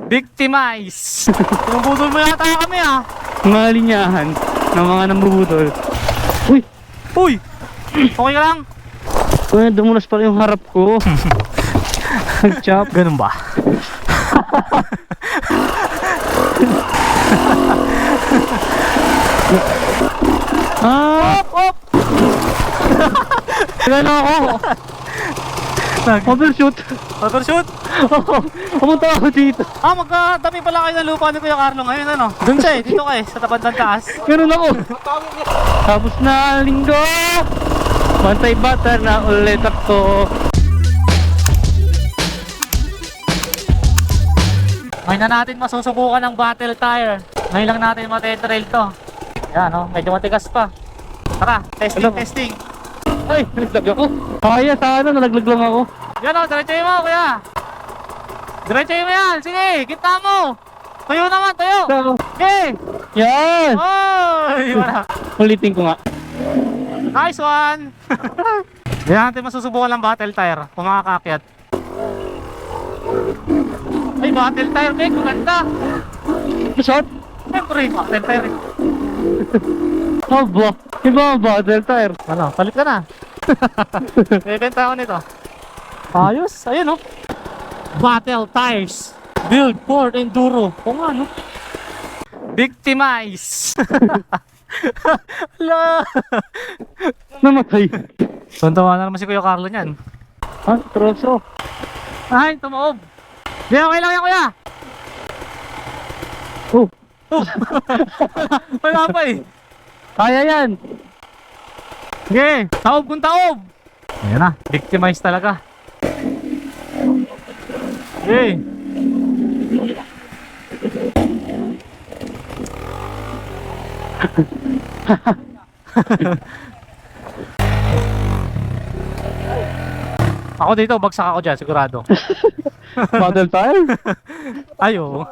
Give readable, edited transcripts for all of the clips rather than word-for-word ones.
Victimize. Pinubudol mo yata kami ah. Mga linyahan ng mga nambubudol. Uy! Uy! Okay ka lang? Uy, dumulas pala yung harap ko. Nag-chop. Ganun ba? Ah! Op! Gano'n ako. Overshoot. Motorshoot? Pumunta ako dito. Ah, magkatabi pala kayo ng lupa ni Kuya Carlo ngayon ano? Doon siya eh, dito kayo, sa tapat ng taas. Gano'n ako. Tapos na linggo. Bantay bata na ulit ako. Ngayon na natin masusubukan ng battle tire. Ngayon lang natin matetrail to. Yan oh, medyo matigas pa. Tara, testing, Hello. testing. Ay, nalaglag ako. Kaya sana, nalaglag lang ako. Yan o, diretsoy mo kuya. Diretsoy mo yan, sige, kita mo. Tayo naman, tayo. Okay. Yan! Oy, wala. Ulitin ko nga. Nice one. Yan natin masusubukan ng battle tire kung makakakyat. Ay, battle tire, Meg, maganda. Shot? Siyempre, battle tire. Aba, iba ang battle tire. Ano, palit ka na. Bebenta ako nito. Ayos, ayun oh. Battle tires. Build for enduro. O nga no. Victimize. Hala. Namatay. Tuntawa na naman si Kuya Carlo niyan. Ha? Troso. Ay, tumaob. Di, okay lang yan kuya. Oh, Oh. Wala pa eh. kaya yan. Sige, taob kung taob. Ayan na, victimize talaga. Sige. Ako dito, bagsak ako dyan, sigurado. Battle tire? Ayo.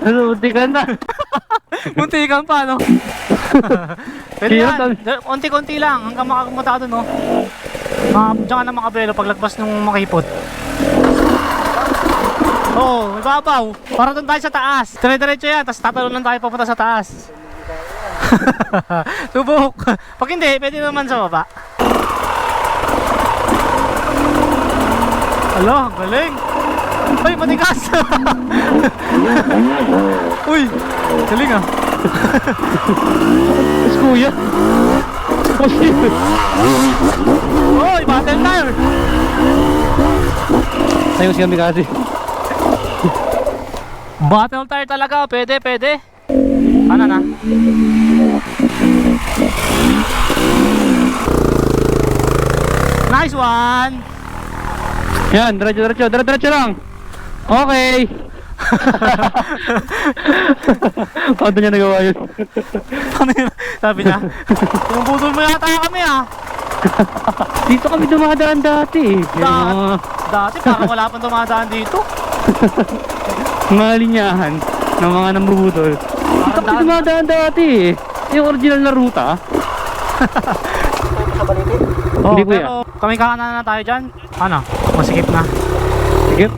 Ano, buti ka na. Munti kang pa, no? Pero Hindi yan, yan, konti-konti lang hanggang makapunta ka doon, no? Diyan ka na makabelo paglagpas ng makipot. Oo, may babaw. Para doon tayo sa taas. Dire-diretso yan, tapos tatalon lang tayo papunta sa taas. Subok. Pag hindi, pwede naman sa baba. Alo, galing. Uy, matigas. Uy, galing ah. Mas kuya. Uy, battle tire. Tayo si kami kasi. Battle tire talaga, pwede, pwede. Ano na? Nice one. Yan, diretso lang. Okay. Paano niya nagawa yun? Ano yun? Sabi niya, yung budol mo yata kami ah. Dito kami dumadaan dati. Dati parang wala pang dumadaan dito. Mga linyahan ng mga nambubudol. Dito kami dumadaan dati. Yung original na ruta. Oh, Hindi, kuya. pero kami kakanan na tayo dyan. Ano? Masikip na. Sige.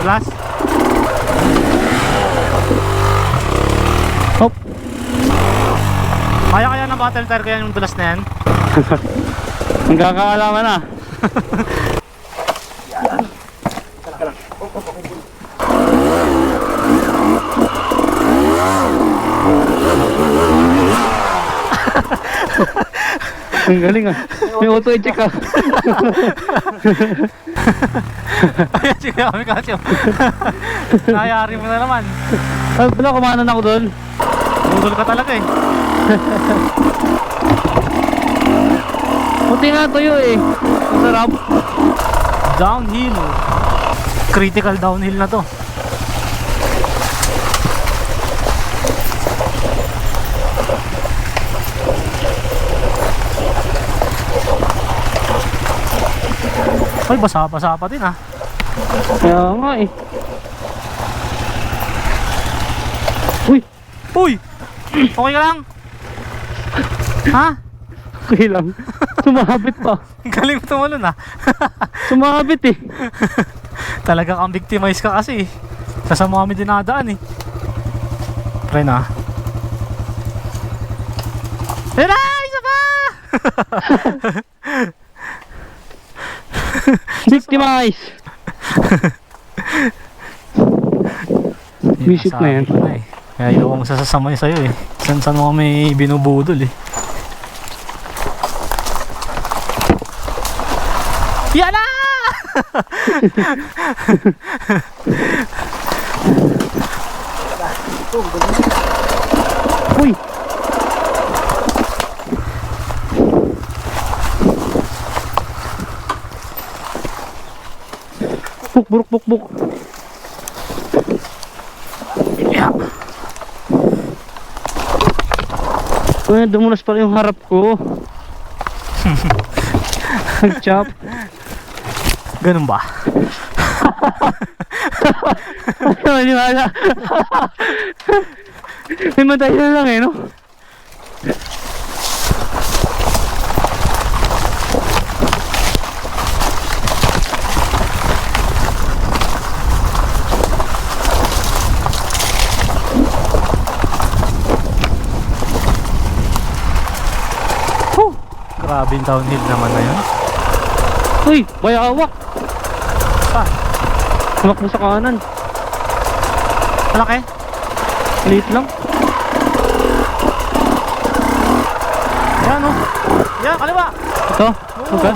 Last. Hop. Kaya ng battle tire kaya yung dulas na yan. Ang kakaalaman na. Ang galing ah. May auto-check ah. Ayan, sige kami kasi. Nayari mo na naman. Ay, wala, kumanan ako doon. Budol ka talaga eh. Puti na tuyo eh. Masarap. Downhill. Critical downhill na to. Ay, basa-basa pa din ah. Kaya nga eh. Uy! Okay ka lang? Ha? Okay lang. Sumabit pa. Galing mo tumalon ah. Sumabit eh. Talaga kang victimize ka kasi. Kasama kami dinadaan eh. Pre na. Tira! Isa pa! Victimize. Visit na yan. Sabi ko na eh. Kaya ayoko masasamay sa'yo eh. Saan mo kami binubudol eh. Yan na! Uy! Buk, buk, buk. Yeah. Uy, dumunas pala yung harap ko. Nag-chop. Ganun ba? Maniwala. May matay na lang eh, no? Grabe yung downhill naman na yun. Uy, bayawak. Pa, Tumak mo sa kanan. malaki. Maliit lang. Yan o. Yan, kaliwa. Ito. Okay.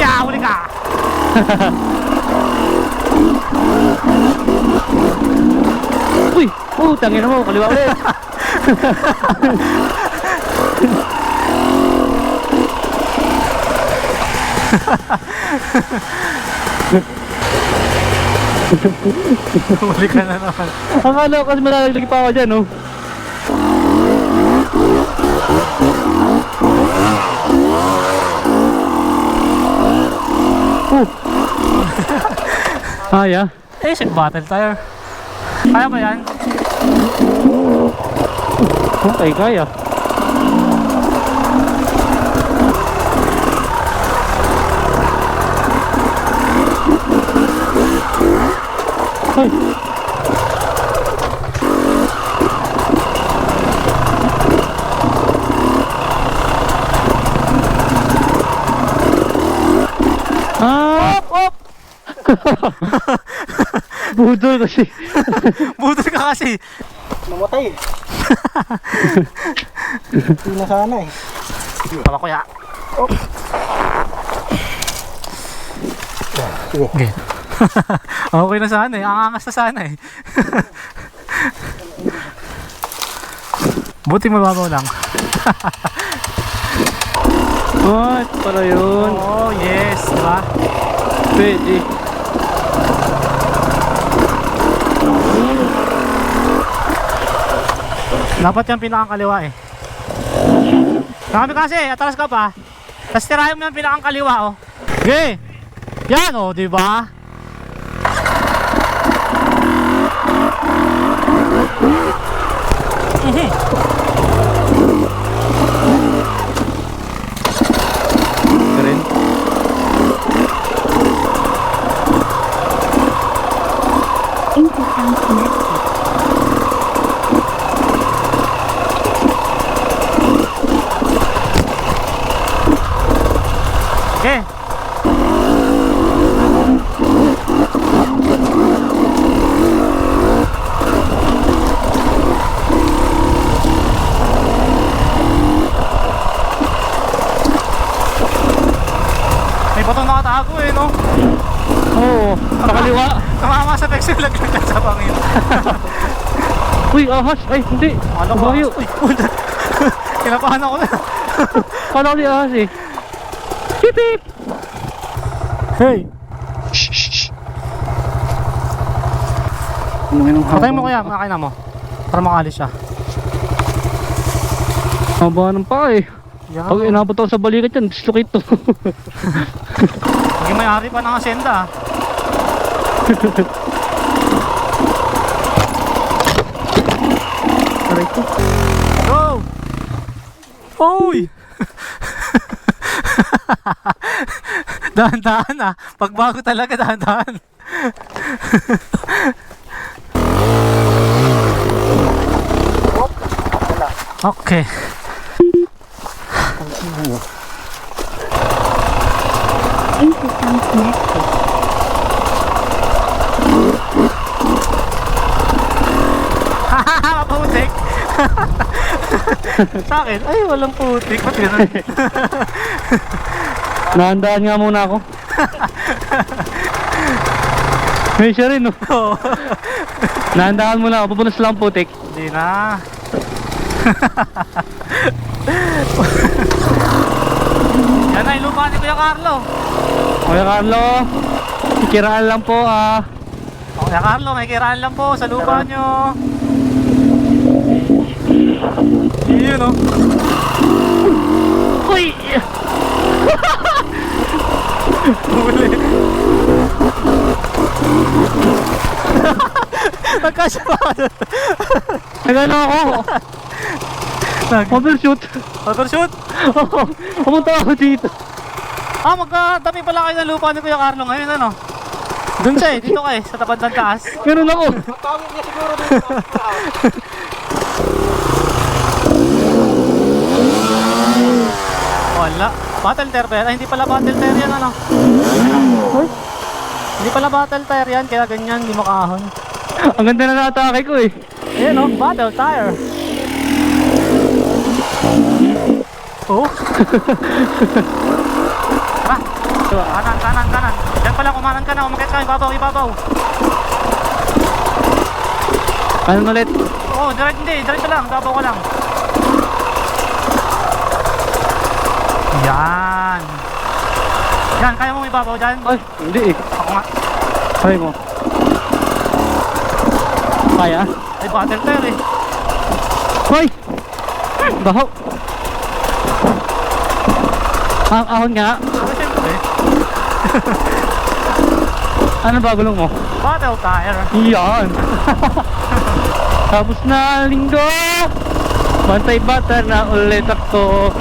Iya, huli ka. Uy! Oh, tangin na mo. Kaliwa ulit. Huli ka na naman. Akala ko kasi malalaglag pa ako dyan, oh. Kaya. Eh, shit, battle tire. Kaya ba yan? Okay, kaya. Ay. Ah! Op! Budol kasi. Budol ka kasi. Namatay. Hindi na sana eh. Tama kuya. Oh. Okay. Okay na sana eh. Ang angas na sana eh. Buti mababaw lang. Oh, ito pala yun. Oh, yes. Diba? Pwede. Dapat yung pinakang kaliwa eh. Kami kasi, atras ka pa. Tapos tirahin mo yung pinakang kaliwa oh. Okay. Yan oh, diba? Rin. Intercom connected. Okay. May batong nakatago eh, no? Oo, sa kaliwa. Tumama sa pexel, laglag sa pangin. Uy, ahas. Ay, hindi. Ano ba? Bayo. Uy, puta. Kinapahan ako na. Kala ko di ahas eh. Pip, pip. Hey! Patay mo Haba kaya, makina mo. Para makalis siya. ng paa eh. Yan. Pag inabot ako sa balikat yan, dislocate to. Maging may-ari pa ng asenda ah. Aray ko. Go! Uy! Dahan-dahan ah. Pagbago talaga, dahan-dahan. Okay. Intercom connected. Hahaha, putik. Sa akin, ay walang putik. Ba't ganun? Nahandaan nga muna ako. May siya rin, no? Oo. Nahandaan muna ako. Pupunas lang putik. Hindi na. Yan na, yung lupa ni Kuya Carlo. Kuya Carlo, ikiraan lang po ah. Kuya Carlo, may kiraan lang po sa lupa nyo. Yun o. Uy! Huli. Nagkasya pa ka doon. Nagano ako? Overshoot. Overshoot. Oo, pumunta ako dito. Ah, magkatabi pala kayo ng lupa ni Kuya Carlo ngayon, ano? Doon siya eh, dito kayo, sa tapat ng taas. Meron ako. Matawag niya siguro dito. Wala. Battle tire ba yan? Ay, hindi pala battle tire yan, ano? Hindi pala battle tire yan, kaya ganyan, hindi makahon. Ang ganda na natake ko eh. Ayan o, battle tire. Oh. Tara. Kanan. Diyan pala, kumanan ka na, umakit ka, ibabaw. Ano ulit? Oo, diretso lang, ibabaw ka lang. Yan. Yan, kaya mo ibabaw dyan? Ay, hindi eh. Ako nga. Try mo. Kaya? Ay, battle tire eh. Hoy! Baho! Ah, ahon nga. Pero siyempre, Ano ba gulong mo? battle tire. Yan! Tapos na ang linggo! Bantay bata na ulit ako.